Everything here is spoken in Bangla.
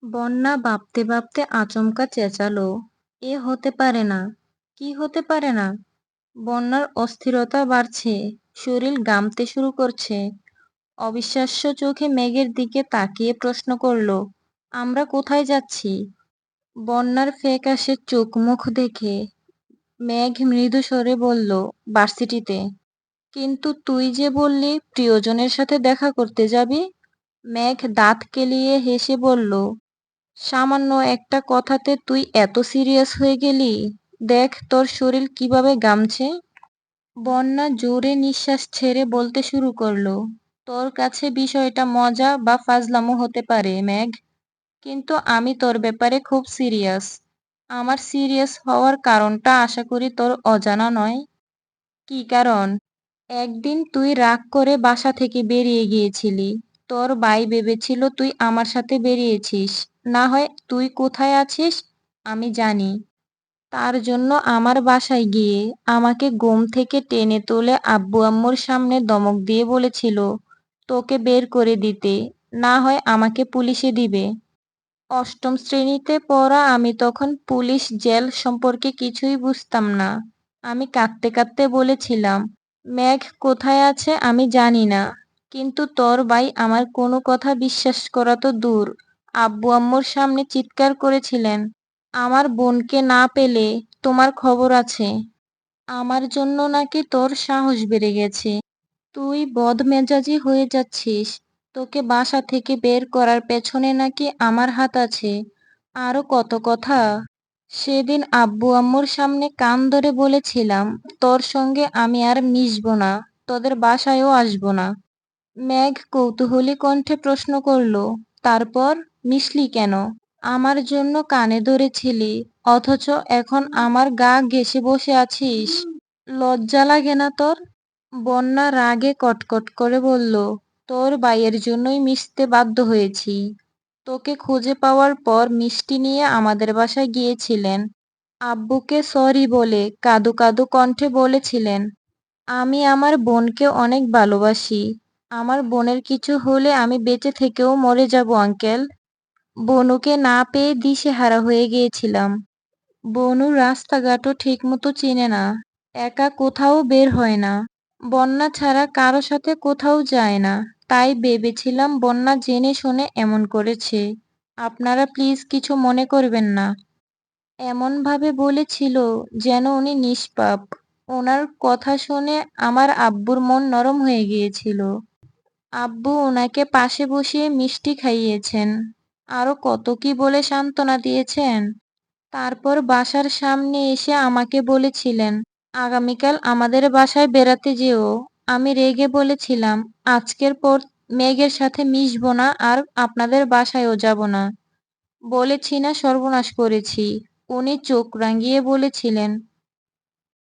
বন্যা ভাবতে ভাবতে আচমকা চেঁচালো, এ হতে পারে না। কি হতে পারে না? বন্যার অস্থিরতা বাড়ছে, শরীর ঘামতে শুরু করছে। অবিশ্বাস্য চোখে মেঘের দিকে তাকিয়ে প্রশ্ন করল, আমরা কোথায় যাচ্ছি? বন্যার ফ্যাকাশে চোখ মুখ দেখে মেঘ মৃদু স্বরে বলল, ভার্সিটিতে। কিন্তু তুই যে বললি প্রিয়জনের সাথে দেখা করতে যাবি। মেঘ দাঁত কেলিয়ে হেসে বলল, সামান্য একটা কথাতে তুই এত সিরিয়াস হয়ে গেলি? দেখ তোর শরীর কিভাবে ঘামছে। বন্যা জোরে নিঃশ্বাস ছেড়ে বলতে শুরু করলো, তোর কাছে বিষয়টা মজা বা ফাজলামো হতে পারে মেঘ, কিন্তু আমি তোর ব্যাপারে খুব সিরিয়াস। আমার সিরিয়াস হওয়ার কারণটা আশা করি তোর অজানা নয়। কি কারণ? একদিন তুই রাগ করে বাসা থেকে বেরিয়ে গিয়েছিলি। তোর ভাই ভেবেছিল তুই আমার সাথে বেরিয়েছিস। না হয় তুই কোথায় আছিস আমি জানি। তার জন্য আমার বাসায় গিয়ে আমাকে ঘুম থেকে টেনে তুলে আব্বু আম্মুর সামনে ধমক দিয়ে বলেছিল তোকে বের করে দিতে, না হয় আমাকে পুলিশে দিবে। অষ্টম শ্রেণীতে পড়া আমি তখন পুলিশ জেল সম্পর্কে কিছুই বুঝতাম না। আমি কাঁদতে কাঁদতে বলেছিলাম, মেঘ কোথায় আছে আমি জানি না। কিন্তু তোর ভাই আমার কোনো কথা বিশ্বাস করা তো দূর, আব্বু আম্মুর সামনে চিৎকার করেছিলেন, আমার বোনকে না পেলে তোমার খবর আছে। আমার জন্য নাকি তোর সাহস বেড়ে গেছে। তুই বদমেজাজি হয়ে যাচ্ছিস। তোকে বাসা থেকে বের করার পেছনে নাকি আমার হাত আছে। আরো কত কথা। সেদিন আব্বু আম্মুর সামনে কান ধরে বলেছিলাম, তোর সঙ্গে আমি আর মিশবো না, তোদের বাসায়ও আসবো না। মেঘ কৌতূহলী কণ্ঠে প্রশ্ন করল, তারপর মিশলি কেন? আমার জন্য কানে ধরেছিলি, অথচ এখন আমার গা ঘেঁষে বসে আছিস। লজ্জা লাগে না তোর? বন্যা রাগে কটকট করে বলল, তোর ভাইয়ের জন্যই মিশতে বাধ্য হয়েছি। তোকে খুঁজে পাওয়ার পর মিষ্টি নিয়ে আমাদের বাসায় গিয়েছিলেন। আব্বুকে সরি বলে কাঁদো কাঁদো কণ্ঠে বলেছিলেন, আমি আমার বোনকে অনেক ভালোবাসি। আমার বোনের কিছু হলে আমি বেঁচে থেকেও মরে যাব আঙ্কেল। বনুকে না পেয়ে দিশেহারা হয়ে গিয়েছিলাম। বনু রাস্তাঘাটও ঠিকমতো চেনে না, একা কোথাও বের হয় না, বন্যা ছাড়া কারো সাথে কোথাও যায় না। তাই ভেবেছিলাম বন্যা জেনে শুনে এমন করেছে। আপনারা প্লিজ কিছু মনে করবেন না। এমনভাবে বলেছিল যেন উনি নিষ্পাপ। ওনার কথা শুনে আমার আব্বুর মন নরম হয়ে গিয়েছিল। আব্বু ওনাকে পাশে বসিয়ে মিষ্টি খাইয়েছেন। আরো কত কি বলে সান্ত্বনা দিয়েছেন। তারপর বাসার সামনে এসে আমাকে বলেছিলেন, আগামীকাল আমাদের বাসায় বেড়াতে যেও। আমি রেগে বলেছিলাম, আজকের পর মেঘের সাথে মিশবো না আর আপনাদের বাসায়ও যাব না। বলেছি না সর্বনাশ করেছি। উনি চোখ রাঙিয়ে বলেছিলেন,